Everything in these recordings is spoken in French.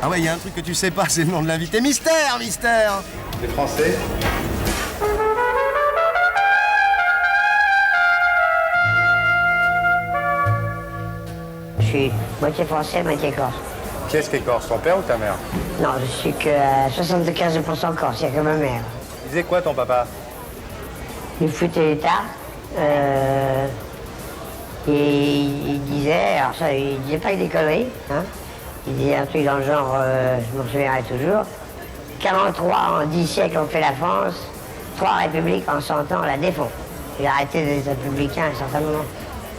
Ah ouais, il y a un truc que tu sais pas, c'est le nom de l'invité. Mystère, mystère. Les Français? Je suis moitié français, moitié corse. Qui est-ce qui est corse, ton père ou ta mère? Non, je suis que à 75% corse, il y a que ma mère. Il disait quoi ton papa? Il foutait les tartes. Et il disait, alors ça, il disait pas que des conneries, hein. Il disait un truc dans le genre, je m'en souviendrai toujours, 43 en 10 siècles ont fait la France, 3 républiques en 100 ans la défont. Il a arrêté d'être républicain à un certain moment.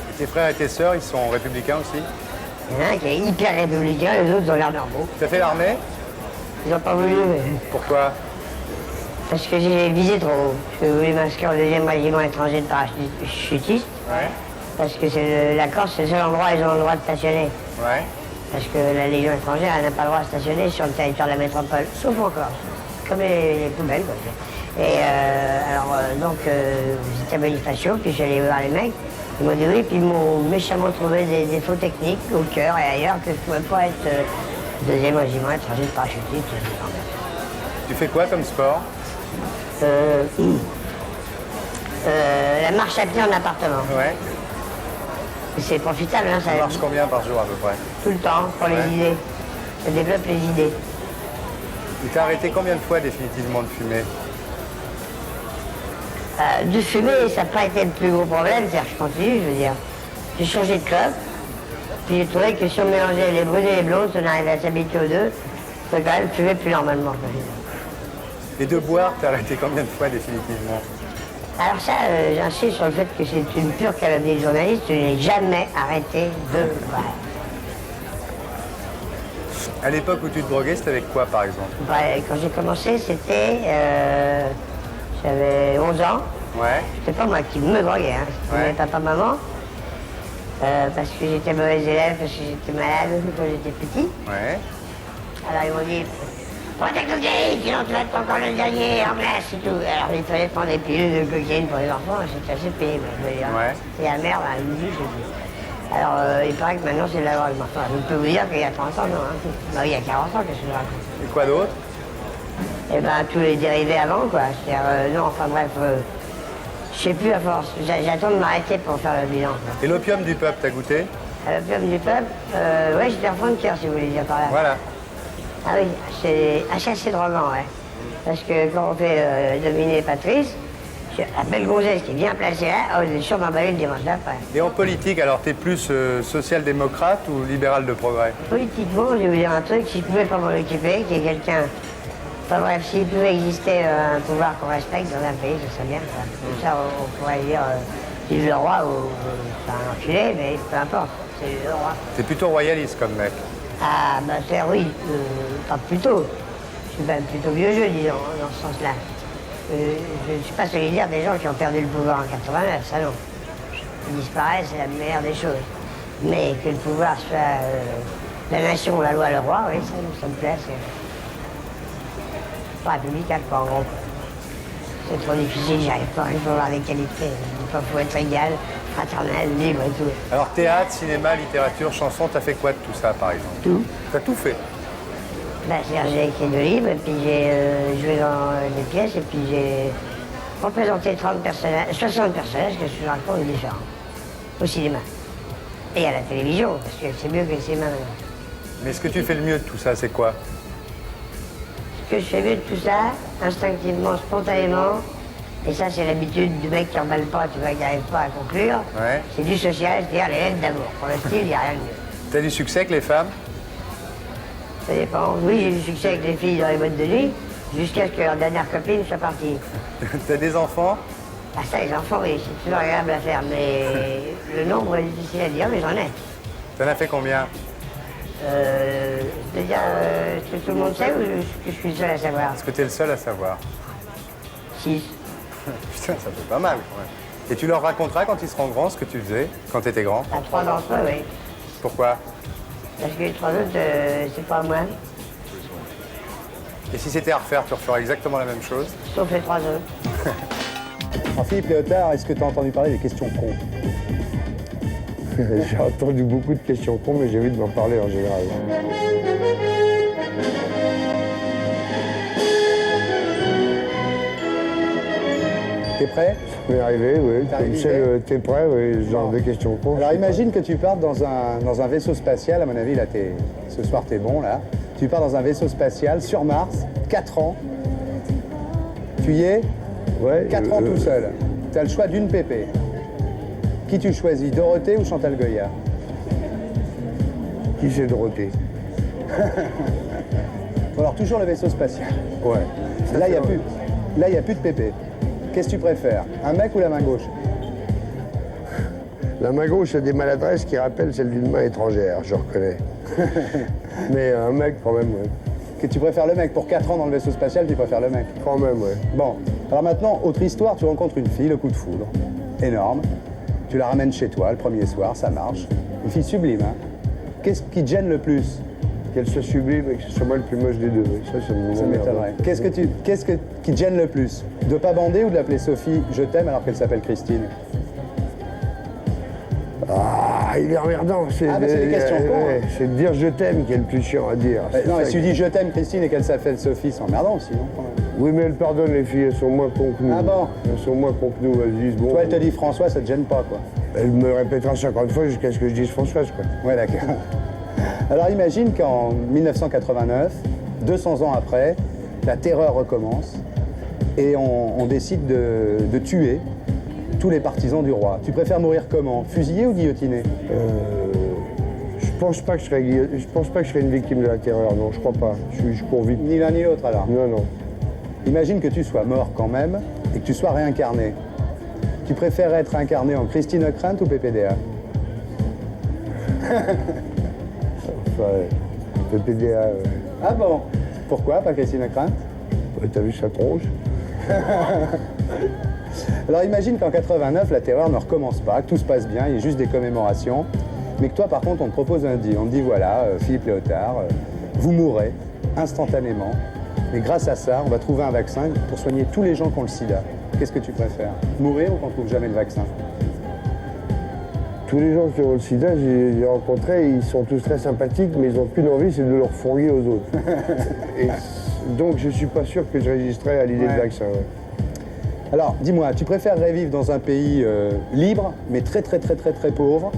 Et tes frères et tes sœurs, ils sont républicains aussi? Il y en a un qui est hyper républicain, les autres ont l'air normaux. T'as fait l'armée? Ils n'ont pas voulu, Pourquoi? parce que j'ai visé trop haut. J'ai voulu m'inscrire au 2e régiment étranger de parachutistes, Ouais. parce que la Corse, c'est le seul endroit où ils ont le droit de stationner. Ouais. Parce que la Légion étrangère elle n'a pas le droit de stationner sur le territoire de la métropole, sauf en Corse, comme les poubelles. Quoi. Et donc, j'étais à Bonifacio, puis j'allais voir les mecs, ils m'ont dit oui, puis ils m'ont méchamment trouvé des défauts techniques au cœur et ailleurs que je ne pouvais pas être 2e régiment étranger de parachutiste. Tu fais quoi comme sport? La marche à pied en appartement. Ouais. C'est profitable, hein, ça Tu marches combien par jour à peu près? tout le temps pour les idées. Ça développe les idées. Il t'a arrêté combien de fois définitivement de fumer? De fumer, ça n'a pas été le plus gros problème, c'est-à-dire que je continue, je veux dire. J'ai changé de club, puis j'ai trouvé que si on mélangeait les brunes et les blondes, on arrivait à s'habituer aux deux, on peut quand même fumer plus normalement. Et de boire, t'as arrêté combien de fois définitivement? Alors ça, j'insiste sur le fait que c'est une pure calomnie de journaliste, je n'ai jamais arrêté de boire. À l'époque où tu te droguais, c'était avec quoi par exemple? Quand j'ai commencé, c'était... j'avais 11 ans. Ouais. C'était pas moi qui me droguais, hein. C'était Ouais. papa-maman. Parce que j'étais mauvais élève, parce que j'étais malade quand j'étais petit. Ouais. Alors ils m'ont dit, prends ta cocaïne, sinon tu vas être encore le dernier en classe et tout. Alors il fallait prendre des pilules de cocaïne pour les enfants, c'était assez pénible, je veux dire. Ouais. Et la mère, elle me dit, je dis. Alors il paraît que maintenant c'est de la drogue. Enfin, je peux vous dire qu'il y a 30 ans, non. Hein. Non, il y a 40 ans, qu'est-ce que je raconte? Et quoi d'autre? Eh ben tous les dérivés avant, quoi. C'est-à-dire, non, enfin bref, je sais plus à force. J'attends de m'arrêter pour faire le bilan. Quoi. Et l'opium du peuple, t'as goûté? L'opium du peuple, ouais, j'étais en fond de cœur, si vous voulez dire par là. Voilà. Ah oui, c'est assez drôlement, ouais. Parce que quand on fait dominer Patrice, la belle gonzesse qui est bien placée là, on est sûr d'emballer le dimanche d'après. Et en politique, alors t'es plus social-démocrate ou libéral de progrès? Politiquement, je vais vous dire un truc, si je pouvais pas m'en occuper, qu'il y ait quelqu'un... Enfin bref, s'il pouvait exister un pouvoir qu'on respecte dans un pays, ce serait bien. Quoi. Comme ça, on pourrait dire vive le roi ou c'est un enculé, mais peu importe, c'est le roi. T'es plutôt royaliste comme mec. Ah, bah faire oui, pas plutôt. Je suis même plutôt vieux jeu, disons, dans ce sens-là. Je ne suis pas solidaire des gens qui ont perdu le pouvoir en 89, ça non. Ils disparaissent, c'est la meilleure des choses. Mais que le pouvoir soit la nation, la loi, le roi, oui, ça me plaît. Pas républicain, quoi, en gros. C'est trop difficile, j'arrive pas, il faut avoir des qualités. Il faut être égal, fraternel, libre et tout. Alors théâtre, cinéma, littérature, chanson, t'as fait quoi de tout ça par exemple? Tout. T'as tout fait? Ben, j'ai écrit 2 livres, et puis j'ai joué dans des pièces, et puis j'ai représenté 60 personnages que je raconte différents, au cinéma. Et à la télévision, parce que c'est mieux que le cinéma maintenant. Mais ce que tu fais le mieux de tout ça, c'est quoi? Ce que je fais mieux de tout ça, instinctivement, spontanément, et ça c'est l'habitude du mec qui emballe pas, tu vois, qui n'arrive pas à conclure, Ouais. c'est du social, c'est-à-dire les lettres d'amour. Pour le style, il n'y a rien de mieux. T'as du succès avec les femmes? Ça dépend. Oui, j'ai du succès avec les filles dans les boîtes de nuit, jusqu'à ce que leur dernière copine soit partie. T'as des enfants? Ah ça, les enfants, oui, c'est toujours agréable à faire, mais le nombre est difficile à dire, mais j'en ai. T'en as fait combien? C'est-à-dire, ce que tout le monde sait ou ce que je suis le seul à savoir? Est-ce que t'es le seul à savoir? 6. Putain, ça fait pas mal quand même. Et tu leur raconteras quand ils seront grands ce que tu faisais quand t'étais grand? À 3 d'entre eux, oui. Pourquoi? Parce que les 3 autres, c'est pas moi. Et si c'était à refaire, tu referais exactement la même chose? Sauf les 3 autres. Jean-Philippe Léotard, est-ce que tu as entendu parler des questions cons? J'ai entendu beaucoup de questions cons, mais j'ai envie de m'en parler en général. T'es prêt? Je vais arriver, oui. T'as arrivé? T'es prêt, oui, ce genre Bon. de questions con. Alors imagine que tu partes dans un vaisseau spatial, à mon avis, là, ce soir t'es bon, là. Tu pars dans un vaisseau spatial sur Mars, 4 ans. Tu y es? Ouais. 4 ans tout seul. Tu as le choix d'une pépé. Qui tu choisis, Dorothée ou Chantal Goya? Qui c'est Dorothée? Bon, alors toujours le vaisseau spatial. Ouais. Là, il n'y a plus de pépé. Qu'est-ce que tu préfères, un mec ou la main gauche? La main gauche a des maladresses qui rappellent celle d'une main étrangère, je reconnais. Mais un mec, quand même, ouais. Que tu préfères le mec pour 4 ans dans le vaisseau spatial, tu préfères le mec? Quand même, ouais. Bon, alors maintenant, autre histoire, tu rencontres une fille, le coup de foudre, énorme. Tu la ramènes chez toi le premier soir, ça marche. Une fille sublime, hein. Qu'est-ce qui te gêne le plus? Qu'elle soit sublime et que ce soit moi le plus moche des deux. Oui. Ça m'étonnerait. Qu'est-ce qui te gêne le plus? De pas bander ou de l'appeler Sophie, je t'aime, alors qu'elle s'appelle Christine? Ah, il est emmerdant. Ah, mais c'est des questions cons, hein. C'est de dire je t'aime qui est le plus chiant à dire. Non, mais ça si tu dis je t'aime Christine et qu'elle s'appelle Sophie, c'est emmerdant aussi, non, quand même. Oui, mais elles pardonnent, les filles, elles sont moins cons que nous. Ah bon? Elles sont moins cons que nous, elles disent bon. Toi, elle te dit François, ça te gêne pas, quoi. Elle me répétera 50 fois jusqu'à ce que je dise Françoise, quoi. Ouais, d'accord. Alors imagine qu'en 1989, 200 ans après, la terreur recommence et on décide de tuer tous les partisans du roi. Tu préfères mourir comment? Fusillé ou guillotiné? Je pense pas que je serais une victime de la terreur, non, je crois pas. Je cours vite. Ni l'un ni l'autre alors. Non, non. Imagine que tu sois mort quand même et que tu sois réincarné. Tu préfères être incarné en Christine Ockrent ou PPDA? Enfin, PPDA, Ah bon? Pourquoi pas Christine Ockrent? ouais, t'as vu sa tronche? Alors imagine qu'en 89, la terreur ne recommence pas, que tout se passe bien, il y a juste des commémorations, mais que toi par contre on te propose un deal, on te dit voilà, Philippe Léotard, vous mourrez instantanément, mais grâce à ça, on va trouver un vaccin pour soigner tous les gens qui ont le sida. Qu'est-ce que tu préfères? Mourir ou qu'on trouve jamais le vaccin? Tous les gens qui ont le sida, j'ai rencontré, ils sont tous très sympathiques, mais ils n'ont qu'une envie, c'est de leur fourguer aux autres. Et donc je suis pas sûr que je résisterais à l'idée Ouais. de vaccin. Ouais. Alors dis-moi, tu préférerais vivre dans un pays libre, mais très pauvre,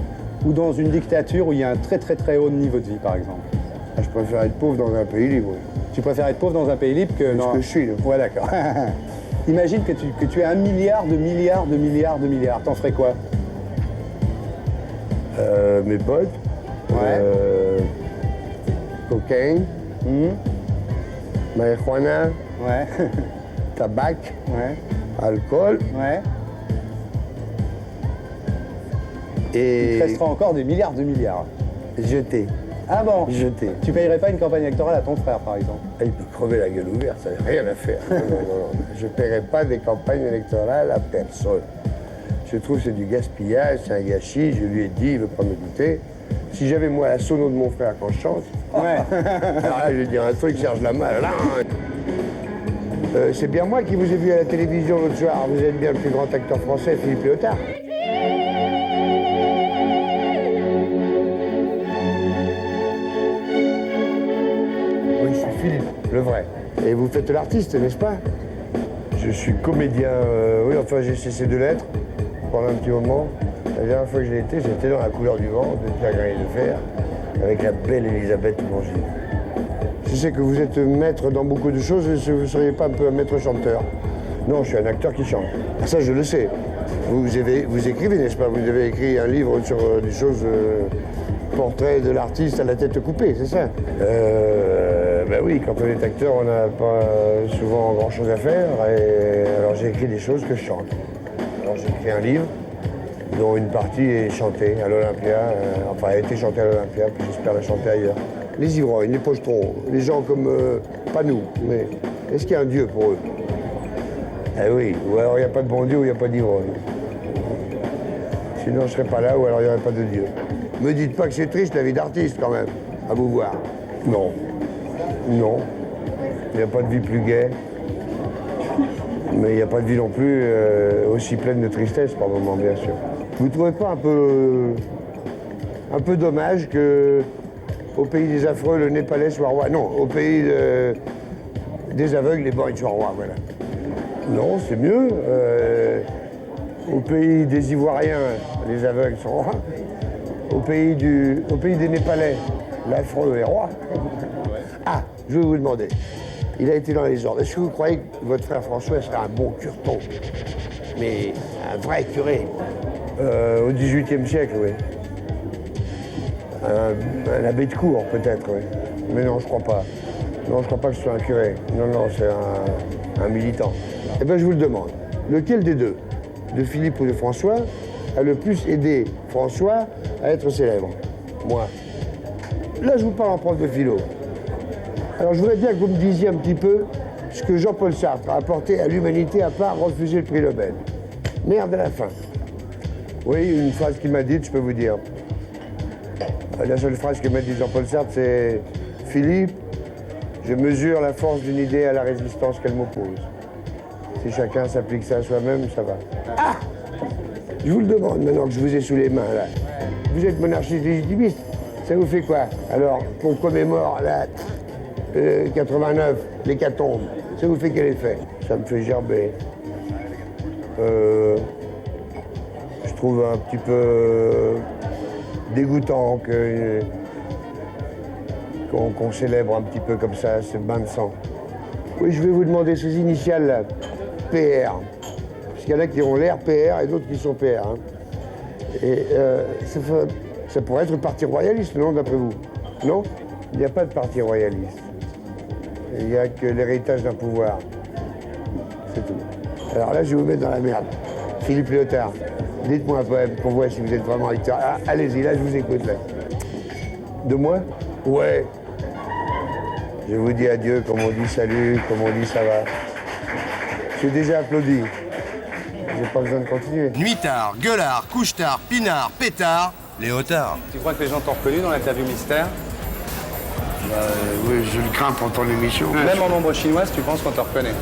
ou dans une dictature où il y a un très haut niveau de vie par exemple? Ah, je préfère être pauvre dans un pays libre. Tu préfères être pauvre dans un pays libre que C'est dans... ce que je suis, là. Ouais, d'accord. Imagine que tu as 1 milliard de milliards. T'en ferais quoi? Mes potes, Ouais. cocaïne, marijuana, Ouais. tabac, Ouais. alcool Ouais. Il et te restera encore des milliards de milliards. jeter. Ah bon? Jeter. Tu payerais pas une campagne électorale à ton frère, par exemple? Ah, il peut crever la gueule ouverte, ça n'a rien à faire. Non. Je ne paierai pas des campagnes électorales à personne. Je trouve que c'est du gaspillage, c'est un gâchis. Je lui ai dit, il veut pas m'écouter. Si j'avais moi la sono de mon frère quand je chante, Ouais. alors là, je vais dire un truc, Serge Lama, là. C'est bien moi qui vous ai vu à la télévision l'autre soir. Vous êtes bien le plus grand acteur français, Philippe Léotard. Oui, je suis Philippe, le vrai. Et vous faites l'artiste, n'est-ce pas? Je suis comédien, oui, enfin j'ai cessé de l'être pendant un petit moment. La dernière fois que j'étais dans La couleur du vent de Pierre Graillet de Fer, avec la belle Elisabeth Boulanger. Je sais que vous êtes maître dans beaucoup de choses, vous ne seriez pas un peu un maître chanteur? Non, je suis un acteur qui chante. Ça, je le sais. Vous écrivez, n'est-ce pas? Vous avez écrit un livre sur des choses, portrait de l'artiste à la tête coupée, c'est ça? Ben oui, quand on est acteur, on n'a pas souvent grand-chose à faire. Et alors j'ai écrit des choses que je chante. Alors j'ai écrit un livre dont une partie est chantée à l'Olympia, enfin a été chantée à l'Olympia, puis j'espère la chanter ailleurs. Les ivrognes, les pochetrons, les gens comme, pas nous, mais est-ce qu'il y a un Dieu pour eux? Eh oui, ou alors il n'y a pas de bon Dieu ou il n'y a pas d'ivrogne. Sinon je ne serais pas là ou alors il n'y aurait pas de Dieu. Me dites pas que c'est triste la vie d'artiste quand même, à vous voir. Non. Non. Il n'y a pas de vie plus gaie. Mais il n'y a pas de vie non plus aussi pleine de tristesse par moments, bien sûr. Vous ne trouvez pas un peu dommage que au pays des affreux, le Népalais soit roi? Non, au pays des aveugles, les borgnes soient rois, voilà. Non, c'est mieux. Au pays des Ivoiriens, les aveugles sont rois. Au pays des Népalais, l'affreux est roi. Ah, je vais vous demander. Il a été dans les ordres. Est-ce que vous croyez que votre frère François serait un bon curton? Mais un vrai curé? Au XVIIIe siècle, oui. Un abbé de cour, peut-être, oui. Mais non, je crois pas. Non, je crois pas que ce soit un curé. Non, non, c'est un militant. Eh bien, je vous le demande. Lequel des deux, de Philippe ou de François, a le plus aidé François à être célèbre? Moi. Là, je vous parle en prof de philo. Alors, je voudrais bien que vous me disiez un petit peu ce que Jean-Paul Sartre a apporté à l'humanité à part refuser le prix Nobel. Merde à la fin. Oui, une phrase qu'il m'a dite, je peux vous dire. La seule phrase que m'a dit Jean-Paul Sartre, c'est « Philippe, je mesure la force d'une idée à la résistance qu'elle m'oppose. Si chacun s'applique ça à soi-même, ça va. » Ah! Je vous le demande maintenant que je vous ai sous les mains, là. Vous êtes monarchiste légitimiste, ça vous fait quoi? Alors, qu'on commémore, là, 89, l'hécatombe, ça vous fait quel effet? Ça me fait gerber. Je trouve un petit peu dégoûtant qu'on célèbre un petit peu comme ça, ce bain de sang. Oui, je vais vous demander ces initiales là, PR. Parce qu'il y en a qui ont l'air PR et d'autres qui sont PR. Hein. Et ça pourrait être le parti royaliste, non, d'après vous? Non? Il n'y a pas de parti royaliste. Il n'y a que l'héritage d'un pouvoir. C'est tout. Alors là, je vais vous mettre dans la merde. Philippe Léotard, dites-moi un poème qu'on voit si vous êtes vraiment lecteur. Ah, allez-y, là, je vous écoute, là. De moi? Ouais. Je vous dis adieu, comme on dit salut, comme on dit ça va. J'ai déjà applaudi. J'ai pas besoin de continuer. Nuitard, gueulard, couche-tard, pinard, pétard, Léotard. Tu crois que les gens t'ont reconnu dans l'interview mystère? Oui, je le crains pour ton émission. Même en ombre chinoise, tu penses qu'on te reconnaît?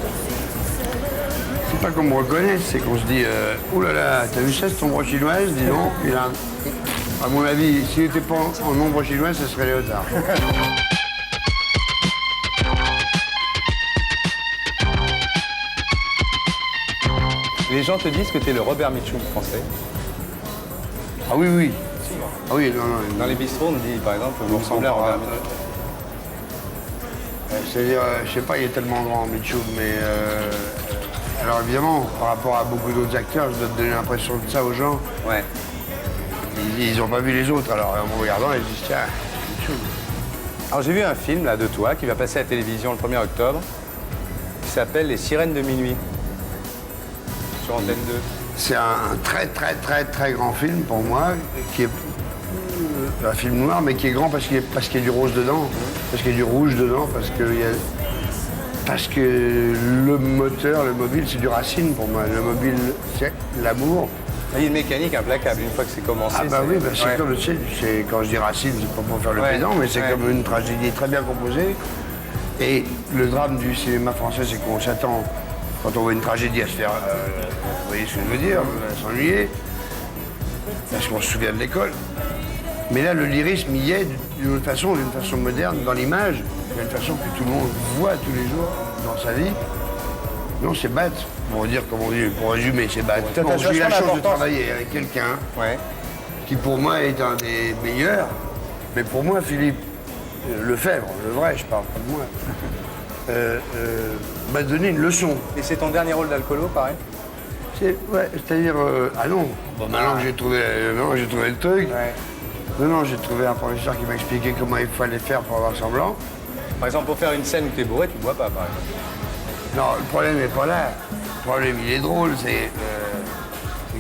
C'est pas qu'on me reconnaisse, c'est qu'on se dit oh là là, t'as vu ça, cette ombre chinoise, dis donc. À mon avis, s'il n'était pas en ombre chinoise, ce serait Léotard. Les gens te disent que t'es le Robert Mitchum français. Ah oui, oui. Ah oui, non, non. Dans les bistrots, on me dit, par exemple, vous ressemblez à Robert Mitchum. C'est-à-dire, je sais pas, il est tellement grand, Mitchum, mais... alors évidemment, par rapport à beaucoup d'autres acteurs, je dois te donner l'impression de ça aux gens. Ouais. Ils n'ont pas vu les autres, alors en me regardant, ils se disent, tiens, Mitchum. Alors j'ai vu un film, là, de toi, qui va passer à la télévision le 1er octobre, qui s'appelle Les Sirènes de minuit, sur Antenne 2. C'est un très, très, très, très grand film pour moi, qui est un film noir, mais qui est grand parce qu'il y a du rose dedans, parce qu'il y a du rouge dedans, parce que le moteur, le mobile, c'est du Racine pour moi. Le mobile, c'est l'amour. Il y a une mécanique implacable, une fois que c'est commencé. Ah bah oui, bah c'est ouais. comme, quand je dis Racine, c'est pas pour faire le pédant, mais c'est comme une tragédie très bien composée. Et le drame du cinéma français, c'est qu'on s'attend, quand on voit une tragédie, à se faire, vous voyez ce que je veux dire, à s'ennuyer, parce qu'on se souvient de l'école. Mais là, le lyrisme y est d'une façon moderne, dans l'image, d'une façon que tout le monde voit tous les jours dans sa vie. Non, c'est bête, pour dire, comme on dit, pour résumer, c'est bête. Bon, j'ai eu la chance de travailler avec quelqu'un qui, pour moi, est un des meilleurs. Mais pour moi, Philippe Lefebvre, le vrai, je parle pas de moi, m'a donné une leçon. Et c'est ton dernier rôle d'alcoolo, pareil? C'est-à-dire, ah non, bon, maintenant que j'ai trouvé le truc, non, j'ai trouvé un professeur qui m'a expliqué comment il fallait faire pour avoir semblant. Par exemple, pour faire une scène où t'es bourré, tu ne bois pas, par exemple. Non, le problème n'est pas là. Le problème, il est drôle. C'est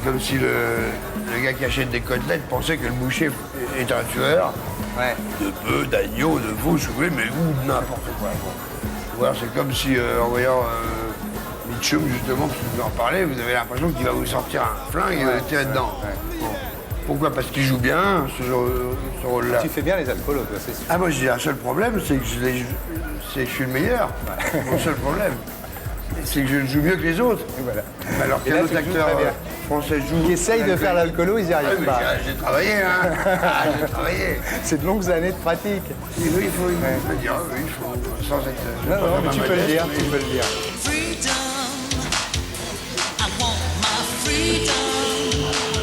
comme si le gars qui achète des côtelettes pensait que le boucher est un tueur. Ouais. De bœuf, d'agneau, de veau, si vous voulez, mais ou de n'importe quoi. Ou alors c'est comme si, en voyant Mitchum, justement, parce que vous en parlez, vous avez l'impression qu'il va vous sortir un flingue et vous allez tirer dedans. Bon. Pourquoi? Parce qu'il joue bien, ce rôle-là. Tu fais bien les alcoolos, toi, c'est sûr. Ah, moi, j'ai un seul problème, c'est que je suis le meilleur. Mon seul problème. C'est que je joue mieux que les autres. Voilà. Alors qu'un autre acteur français joue... Qui essaye de faire l'alcoolo, ils n'y arrivent pas. J'ai travaillé, hein. J'ai travaillé. C'est de longues années de pratique. Il faut le dire, oui, il faut, sans être... Non, mais tu peux le dire, tu peux le dire. Freedom,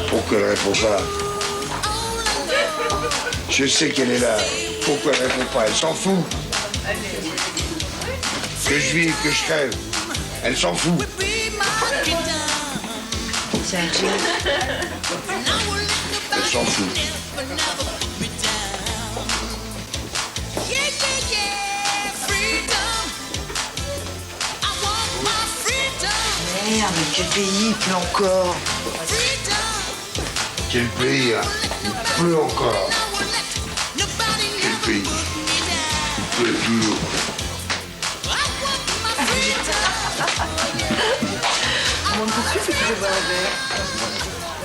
Pourquoi elle répond pas? Je sais qu'elle est là. Pourquoi elle répond pas? Elle s'en fout. Que je vive, que je crève. Elle s'en fout. Sergi, Elle s'en fout. merde, quel pays il pleut encore. Quel pays, hein? Il pleut encore. Quel pays? Il pleut toujours. On monte tout de suite ou tu veux boire un verre?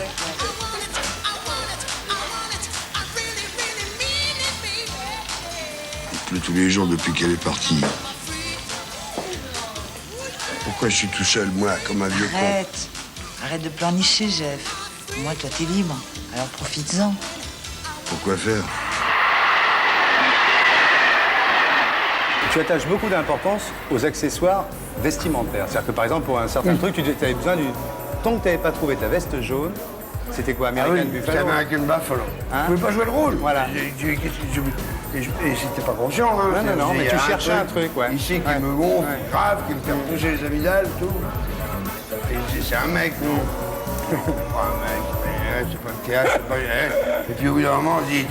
Il pleut tous les jours depuis qu'elle est partie. Pourquoi je suis tout seul, moi, comme un vieux con? Arrête de pleurnicher, Jeff. Moi, toi, t'es libre. Alors profites-en. Pourquoi faire? Tu attaches beaucoup d'importance aux accessoires vestimentaires. C'est-à-dire que par exemple, pour un certain truc, tu avais besoin du... Tant que tu n'avais pas trouvé ta veste jaune, c'était quoi, American Buffalo? C'est American Buffalo. Hein? Je pouvais pas jouer le rôle. Voilà. Et c'était pas conscient. Hein. Non, mais tu cherchais un truc, ouais. Ici, qui Ouais. me gonfle, Ouais. grave, qui me fait toucher les amygdales, tout. Et c'est un mec, non? Pas un mec, c'est pas le théâtre, c'est pas... Et puis au bout d'un moment, on dit,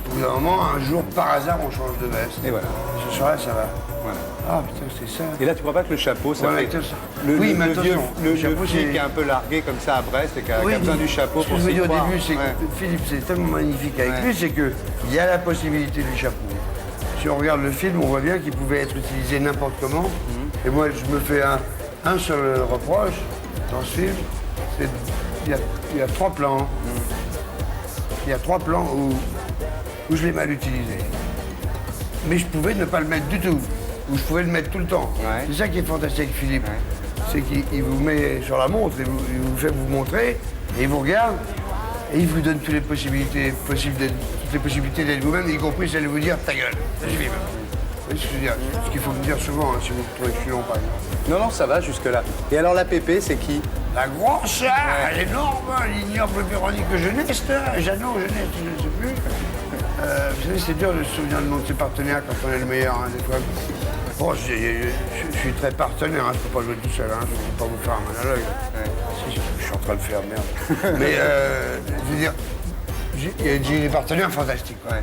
au bout d'un moment, un jour, par hasard, on change de veste. Et voilà. Ce soir-là, ça va. Voilà. Ah, putain, c'est ça. Et là, tu crois pas que le chapeau, ça Ouais, fait... mais attention. Le, Oui, le, mais le vieux, attention, le le chapeau, vieux flic c'est- qui est un peu largué comme ça à Brest et qui a, Oui, qui a besoin mais du chapeau ce pour que je veux s'y dire au croire. début, c'est Ouais. que Philippe, c'est tellement magnifique avec Ouais. lui, c'est qu'il y a la possibilité du chapeau. Si on regarde le film, on voit bien qu'il pouvait être utilisé n'importe comment. Mhm. Et moi, je me fais un seul reproche dans ce film, c'est il y a 3 plans. Mhm. Il y a 3 plans où je l'ai mal utilisé. Mais je pouvais ne pas le mettre du tout, ou je pouvais le mettre tout le temps. Ouais. C'est ça qui est fantastique avec Philippe. Ouais. C'est qu'il vous met sur la montre, il vous fait vous montrer, et il vous regarde, et il vous donne toutes les possibilités d'être vous-même, y compris celle de vous dire ta gueule, je vis. Vous voyez ce que je veux dire? Ce qu'il faut me dire souvent, hein, si vous trouvez que je suis long, par exemple. Non, ça va jusque-là. Et alors la pépé, c'est qui? La grande sœur, elle est énorme, l'ignoble Véronique Jeunesse, Jeannot, Jeunesse, je ne sais plus. Vous savez, c'est dur de se souvenir le nom de ses partenaires quand on est le meilleur, hein, des fois. Bon, je suis très partenaire, hein, je ne peux pas jouer tout seul, hein, je ne peux pas vous faire un monologue. Si, je suis en train de le faire, merde. Mais, je veux dire, j'ai des partenaires fantastiques. Ouais.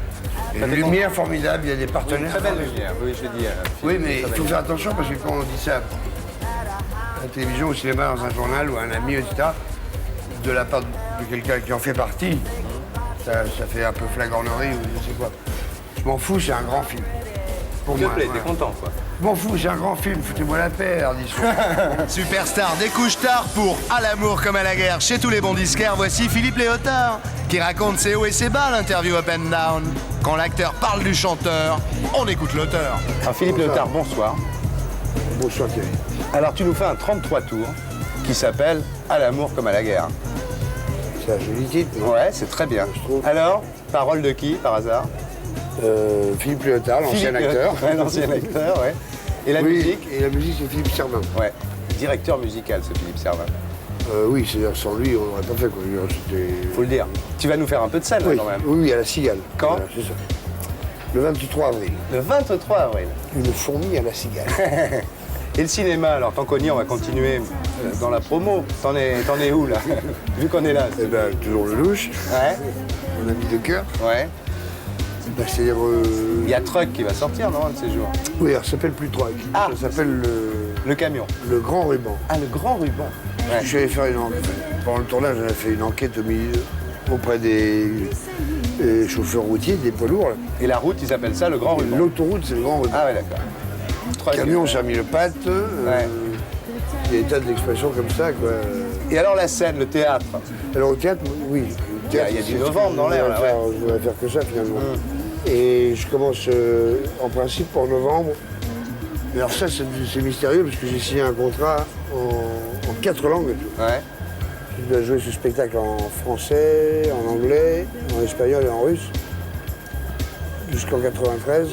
Il y a une lumière formidable, il y a des partenaires. Très belle fantastiques. lumière, oui, je dis. Oui, mais il faut faire attention parce que quand on dit ça à la télévision, au cinéma, dans un journal ou à un ami, etc., de la part de quelqu'un qui en fait partie, ça fait un peu flagornerie ou je sais quoi. Je m'en fous, c'est un grand film. Pour S'il te moi, plaît, voilà. t'es content, quoi. Je m'en fous, c'est un grand film, foutez-moi la paix, Ardisson. Superstar des couches tard pour À l'amour comme à la guerre chez tous les bons disquaires. Voici Philippe Léotard qui raconte ses hauts et ses bas, l'interview Up and Down. Quand l'acteur parle du chanteur, on écoute l'auteur. Alors Philippe Léotard, bonsoir. Bonsoir, Thierry. Alors tu nous fais un 33 tours qui s'appelle À l'amour comme à la guerre. C'est un joli titre, non? Ouais, c'est très bien. Je trouve. Alors, parole de qui, par hasard? Philippe Léotard, l'ancien Philippe acteur. Ouais, l'ancien acteur, ouais. Et la Oui, musique? et la musique, c'est Philippe Servin. Ouais. Directeur musical, c'est Philippe Servin. Oui, c'est-à-dire sans lui, on n'aurait pas fait, quoi. C'était... Faut le dire. Tu vas nous faire un peu de scène, là, Oui, quand même. oui, à la Cigale. Quand? Voilà, c'est ça. Le 23 avril. Le 23 avril. Une fourmi à la Cigale. Et le cinéma, alors tant qu'on y est, on va continuer dans la promo. T'en es où, là? Vu qu'on est là. Eh bien, toujours le louche, Ouais, mon ami de cœur. ouais. Ben, c'est-à-dire... Il y a Truck qui va sortir, non, un de ces jours? Oui, alors, ça s'appelle plus Truck. Ah. Ça s'appelle Le camion. le Grand Ruban. Ah, le grand ruban. Ouais. Je suis allé faire une enquête. Pendant le tournage, on a fait une enquête auprès des chauffeurs routiers, des poids lourds. Là. Et la route, ils appellent ça le grand ruban. L'autoroute, c'est le Grand Ruban. Ah ouais, d'accord. Truck. Le camion, ça a mis le patte. Ouais. Il y a des tas d'expressions comme ça, quoi. Et alors la scène, le théâtre? Alors au théâtre, oui. Il y a du novembre dans l'air, là, ouais. Je voudrais faire que ça, finalement. Et je commence, en principe, pour novembre. Mais alors ça, c'est mystérieux, parce que j'ai signé un contrat en 4 langues. Ouais. Je dois jouer ce spectacle en français, en anglais, en espagnol et en russe, jusqu'en 93.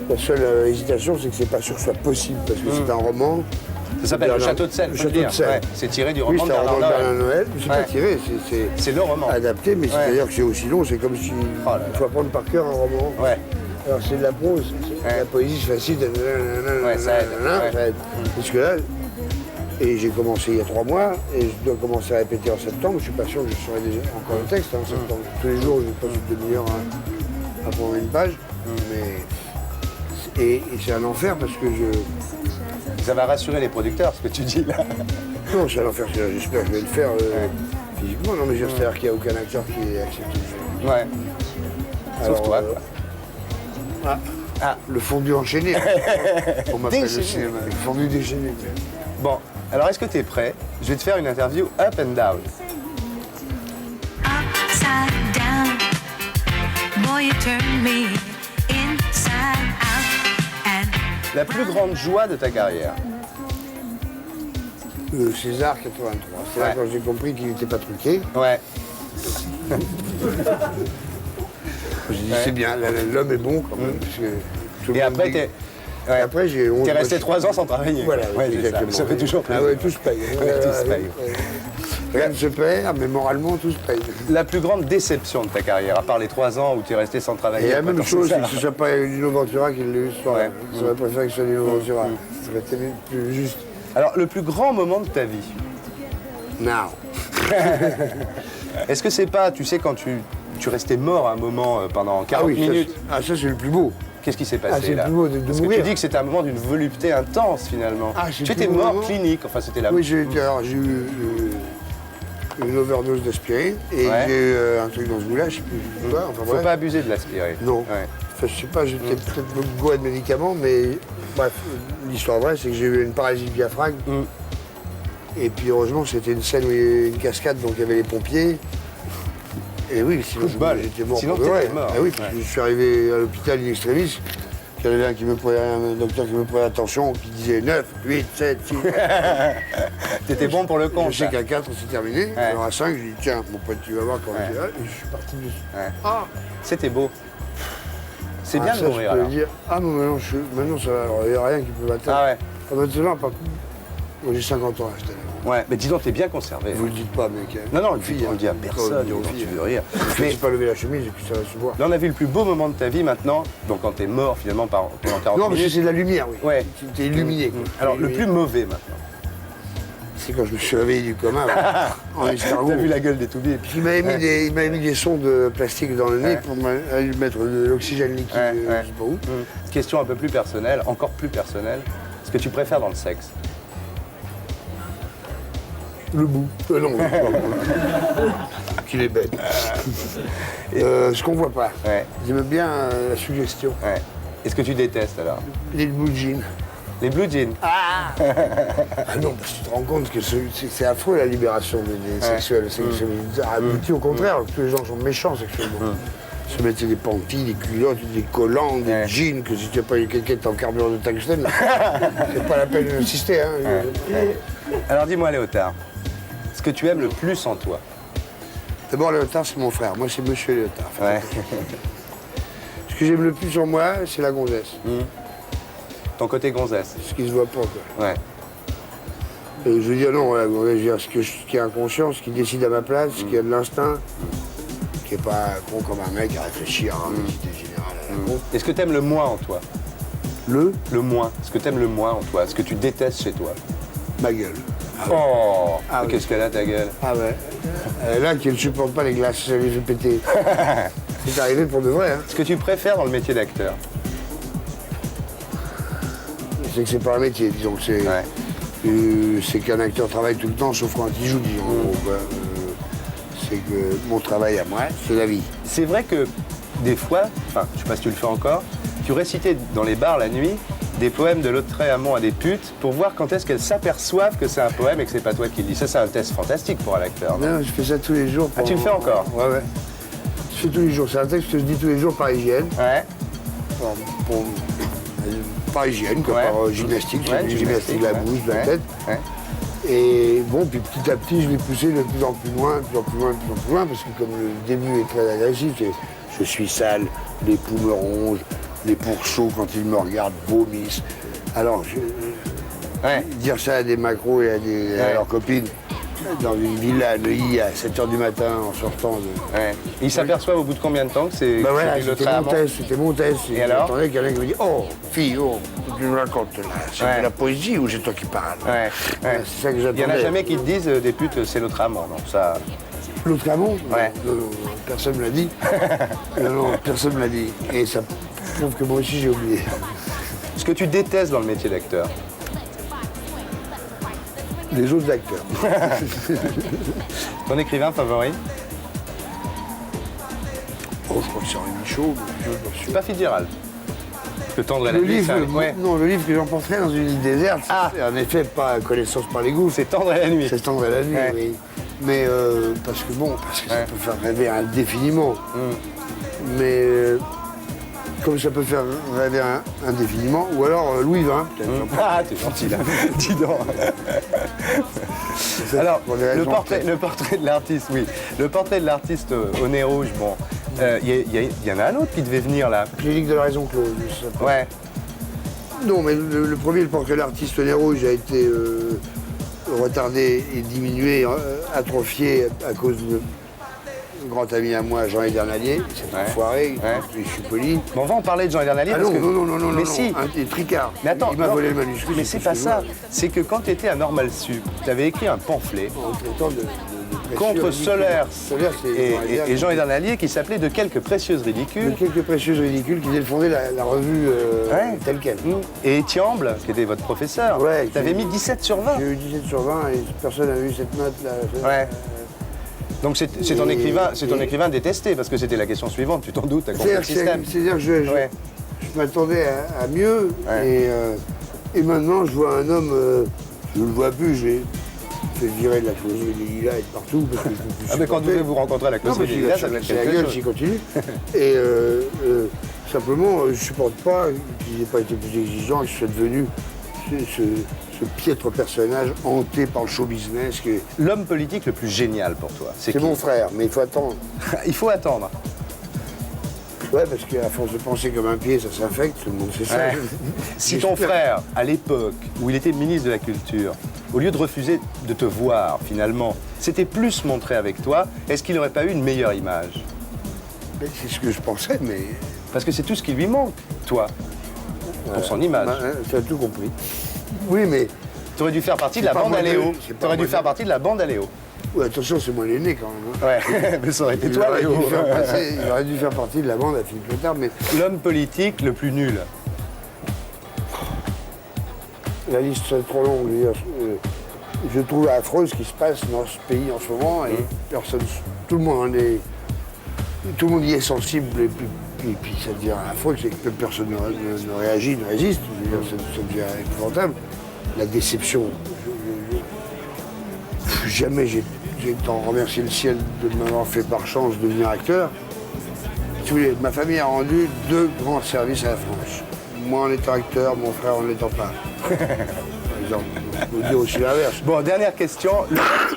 La seule hésitation, c'est que c'est pas sûr que ce soit possible, parce que c'est un roman. Ça s'appelle le Bernard- Château de Selle. Le faut le Château de dire. Selle. Ouais, c'est tiré du Oui, roman de c'est un roman de Bernard Bernard Noël. Noël. C'est Ouais. pas tiré, C'est le roman. adapté, mais Ouais. c'est-à-dire que c'est aussi long. C'est comme si Oh là là. il faut apprendre par cœur un roman. Ouais. Alors c'est de la prose, Ouais. la poésie c'est facile. Ouais, ça aide. Ouais. Ça aide. Parce que là, et j'ai commencé il y a 3 mois, et je dois commencer à répéter en septembre. Je suis pas sûr que je saurai déjà encore le texte en septembre. Tous les jours, je passe une demi-heure à prendre une page. Mais et c'est un enfer parce que Ça va rassurer les producteurs, ce que tu dis là. non, c'est un enfer. J'espère que je vais le faire physiquement. Non, mais c'est-à-dire qu'il n'y a aucun acteur qui est accepté. Ouais. Sauf Alors, toi, quoi. Le fondu enchaîné. On m'appelle le Déchaîné. cinéma. Le fondu déchaîné. Bon, alors est-ce que tu es prêt? Je vais te faire une interview up and down. Upside down, boy, you turn me inside out and La plus grande joie de ta carrière? Le César 83. C'est là Ouais. quand j'ai compris qu'il n'était pas truqué. Ouais. J'ai dit c'est bien, l'homme est bon quand même. Parce que tout le Et monde après, dit- t'es... Et Ouais. après, j'ai 11 T'es resté mois- 3 ans sans travailler. Voilà, Ouais, c'est exactement. ça. Ça fait toujours plaisir. Ah ouais, tout se paye. Ouais, tout se paye. Rien ne se perd, mais moralement, tout se paye. La plus grande déception de ta carrière, à part les 3 ans où tu es resté sans travailler. Et la après même ton chose, c'est César. que ce soit pas Lino Ventura qui l'a eu ce soir. Ouais. J'aurais préféré que ce soit Lino Ventura. Ça aurait été plus juste. Alors, le plus grand moment de ta vie, Now. est-ce que c'est pas, tu sais, quand tu restais mort à un moment pendant 40 minutes? Ça c'est le plus beau. Qu'est-ce qui s'est Ah, passé c'est là? le plus beau de Parce que mourir. tu dis que c'était un moment d'une volupté intense finalement. Ah, c'est tu le étais plus beau mort moment. clinique, enfin c'était la... Oui, j'ai eu une overdose d'aspirine et Ouais. j'ai eu un truc dans ce goût-là, je sais plus quoi. Enfin, Faut bref. pas abuser de l'aspirer. Non. Ouais. Enfin, je sais pas, j'étais peut-être beaucoup bourré de médicaments, mais bref, l'histoire vraie, c'est que j'ai eu une paralysie du diaphragme. Et puis heureusement, c'était une scène où il y avait une cascade, donc il y avait les pompiers. Et oui, sinon Coup de bol. j'étais mort. Sinon, pour de t'étais vrai. mort. Ah oui, parce que Ouais. je suis arrivé à l'hôpital in extremis. Il y en avait un qui me prenait, un docteur qui me prenait attention, qui disait 9, 8, 7, 6. T'étais bon pour le compte. Je sais là. qu'à 4, c'est terminé. Ouais. Alors à 5, j'ai dit tiens, mon pote, tu vas voir comment Ouais. tu vas. Et je suis parti dessus. Ouais. Ah, C'était beau. C'est bien ça, de mourir je peux alors. le dire. Ah, mais maintenant ça va. Alors, il n'y a rien qui peut m'atteindre. Ah ouais. Ah, maintenant, par contre, moi j'ai 50 ans à cette année. Ouais, mais dis donc, t'es bien conservé. Vous le dites pas, mec. Hein. Non, non, on Fille, le dit à personne, aux tu filles, veux rire. Je Mais ne pas lever la chemise et puis ça va se voir. là, on a vu le plus beau moment de ta vie maintenant, donc quand t'es mort finalement pendant 40 Non, mais minutes. c'est de la lumière, oui. Ouais. T'es illuminé. Quoi. Alors, T'es le plus illuminé. mauvais maintenant. C'est quand je me suis réveillé du coma, en escargot. T'as vu la gueule des toubibs. Il m'avait mis des sondes de plastique dans le nez Ouais. pour aller mettre de l'oxygène liquide, Ouais, je ouais. sais pas où. Question un peu plus personnelle, encore plus personnelle. Ce que tu préfères dans le sexe? Le bout. Non, qu'il est bête. Ce qu'on voit pas. Ouais, J'aime bien la suggestion. ouais. Et ce que tu détestes alors? Les blue jeans. Les blue jeans. Ah non, parce que tu te rends compte que c'est affreux la libération des sexuels. Au contraire, tous les gens sont méchants sexuellement. Se mettaient des panties, des culottes, des collants, des Ouais. jeans, que si tu n'as pas eu quelqu'un qui est en carburant de tungstène, c'est pas la peine d'insister. Hein. Alors dis-moi Léotard, ce que tu aimes le plus en toi? D'abord, Léotard, c'est mon frère. Moi, c'est Monsieur Léotard. Ouais. Ce que j'aime le plus en moi, c'est la gonzesse. Ton côté gonzesse. Ce qui se voit pas, quoi. Ouais. Et je veux dire, non, la gonzesse, je veux dire, ce qui est inconscient, ce qui décide à ma place, ce qui a de l'instinct, qui est pas con comme un mec à réfléchir à une idée générale à la con. Et ce que t'aimes le moins en toi? Le, Le moins. Ce que t'aimes le moins en toi, ce que tu détestes chez toi? ma gueule. Oh, Ah oui. qu'est-ce qu'elle a ta gueule? Ah ouais. Là, qui ne supporte pas les glaces, ça les fait péter. C'est arrivé pour de vrai, hein. Ce que tu préfères dans le métier d'acteur? C'est que c'est pas un métier, disons que c'est. Ouais. C'est qu'un acteur travaille tout le temps, sauf quand il joue, disons. En gros, quoi. C'est que mon travail à moi, c'est la vie. C'est vrai que des fois, enfin, je sais pas si tu le fais encore, tu récitais dans les bars la nuit des poèmes de Lautréamont à des putes pour voir quand est-ce qu'elles s'aperçoivent que c'est un poème et que c'est pas toi qui le dis. Ça, c'est un test fantastique pour un acteur. non? Non, je fais ça tous les jours. Ah, tu le fais encore? Ouais, ouais. Je fais tous les jours. C'est un texte que je dis tous les jours par hygiène. Ouais. Par hygiène, quoi, Ouais. par gymnastique. Ouais, Je fais gymnastique de la ouais. bouche, de la Ouais. tête. Ouais. Et bon, puis petit à petit, je l'ai poussé de plus en plus loin, de plus en plus loin, de plus en plus loin, parce que comme le début est très agressif, je suis sale, les poux me rongent, les pourceaux, quand ils me regardent, vomissent. Alors, Ouais. Dire ça à des macros et à leurs copines dans une villa à Neuilly à 7h du matin en sortant de... Ouais. Et ils s'aperçoivent au bout de combien de temps que c'est Bah voilà, que c'est c'était mon test. Et alors j'entendais quelqu'un qui me dit « Oh, fille, oh, tu nous racontes là, c'est Ouais. de la poésie ou c'est toi qui parles ?» Ouais. C'est ça que Il j'attendais. y en a jamais qui te disent des putes, c'est l'autre amant. Donc ça. L'autre amant Ouais. Non, personne ne me l'a dit. non, personne ne me l'a dit. Et ça prouve que moi aussi j'ai oublié. Ce que tu détestes dans le métier d'acteur. Les autres acteurs. Ton écrivain favori? Oh, je crois que c'est Henri Michaud, mais je suis C'est pas Fitzgerald. Le tendre et la Le nuit, livre, ça, ouais. non, le livre que j'emporterai dans une île déserte, c'est en effet pas Connaissance par les goûts. C'est tendre et la nuit. C'est tendre à la nuit, Ouais. oui. Mais parce que ça Ouais. peut faire rêver indéfiniment. Mais comme ça peut faire rêver indéfiniment, ou alors Louis XX, peut-être. Ah, t'es gentil là. Dis donc. Alors, Pour des raisons le portrait de l'artiste, oui. Le portrait de l'artiste au nez rouge, bon. Il y en a un autre qui devait venir là. Clinique de la raison close. je sais pas. Ouais. Non, mais le premier, le portrait de l'artiste Nez Rouge, a été retardé et diminué, atrophié à cause de grand ami à moi, Jean Edernalier. C'est un Ouais. foiré, Ouais. je suis poli. Bon, on va en parler de Jean Edernalier. Ah parce non, que... non, Mais si. un tricard. Mais attends, il m'a non, volé le manuscrit. Mais c'est pas ça. C'est que quand tu étais à Normal Sup, tu avais écrit un pamphlet En traitant de contre précieux Solers Solers, c'est et Jean Edernalier qui s'appelait De quelques précieuses de ridicules. quelques précieuses ridicules qui défendaient la revue Ouais. telle quelle. Et Thiamble, qui était votre professeur, Ouais, t'avais qui- mis 17 sur 20. J'ai eu 17 sur 20 et personne n'a vu cette note là. Ouais. Donc c'est ton Et- écrivain détesté, parce que c'était la question suivante, tu t'en doutes, t'as compris le système. C'est-à-dire que Ouais. je m'attendais à mieux Ouais. et maintenant je vois un homme, je ne le vois plus, j'ai fait virer de la causerie des Lilas et de partout. Parce que je peux plus Ah mais quand supporter. vous rencontrez à la Non, causerie mais des Lilas, ça doit être c'est la quelque gueule chose. s'il continue. Et simplement, je ne supporte pas qu'il n'ait pas été plus exigeant et que ce soit devenu ce piètre personnage hanté par le show business. L'homme politique le plus génial pour toi, c'est C'est qui mon frère, mais il faut attendre. Il faut attendre. Ouais, parce qu'à force de penser comme un pied, ça s'infecte, tout le monde sait ça. Ouais. Si ton frère, à l'époque où il était ministre de la Culture, au lieu de refuser de te voir finalement, s'était plus montré avec toi, est-ce qu'il n'aurait pas eu une meilleure image? Mais c'est ce que je pensais, mais... Parce que c'est tout ce qui lui manque, toi, pour son image. Bah, tu as tout compris. Oui, mais... Tu aurais dû faire partie de C'est la pas bande moi Aléo. le- c'est Tu pas aurais dû moi faire le- partie de la bande Aléo. Ouais, attention, c'est moi l'aîné quand même. hein. Ouais, mais ça aurait été Il toi, aurait, Léo. dû il aurait dû faire partie de la bande à Philippe Léotard, mais L'homme politique le plus nul. la liste est trop longue. Je veux dire, je trouve affreuse ce qui se passe dans ce pays en ce moment et personne, tout le monde y est sensible et puis ça devient affreux, c'est que personne ne réagit, ne résiste. Je veux dire, ça devient épouvantable. La déception. Jamais j'ai tant remercié le ciel de m'avoir fait par chance devenir acteur. Si vous voulez, ma famille a rendu 2 grands services à la France. Moi en étant acteur, mon frère en l'étant pas. Par exemple, on peut dire aussi l'inverse. Bon, dernière question.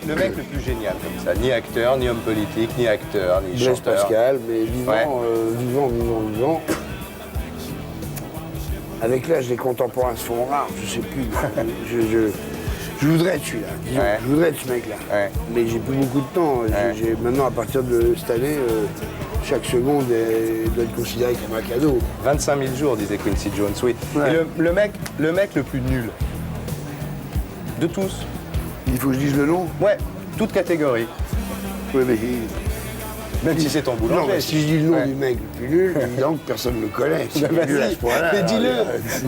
Le mec le plus génial comme ça. Ni acteur, ni homme politique, ni acteur, ni Blaise chanteur. Pascal, mais vivant, Ouais. vivant. Avec l'âge, les contemporains se font rares, je sais plus. Je voudrais être celui-là, disons. Ouais. Je voudrais être ce mec-là. Ouais. Mais j'ai plus beaucoup de temps. Ouais. Maintenant, à partir de cette année, chaque seconde doit être considérée comme un cadeau. 25 000 jours, disait Quincy Jones, oui. Ouais. Et le mec le plus nul de tous. Il faut que je dise le nom. Ouais, toute catégorie. Oui, mais... Même si c'est ton boulanger. Non, mais si je dis le nom Ouais. du mec le plus nul, évidemment que personne ne le connaît. Si Bah, il est nul à si. ce point-là, Mais alors, dis-le,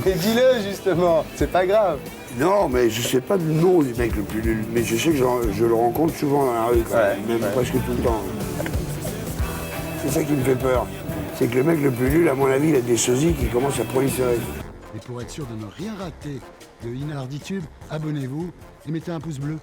mais dis-le justement, c'est pas grave. Non, mais je sais pas le nom du mec le plus nul, mais je sais que je le rencontre souvent dans la rue, quand Ouais, même, ouais. presque tout le temps. C'est ça qui me fait peur. C'est que le mec le plus nul, à mon avis, il a des sosies qui commencent à proliférer. Et pour être sûr de ne rien rater de Inarditube, abonnez-vous et mettez un pouce bleu.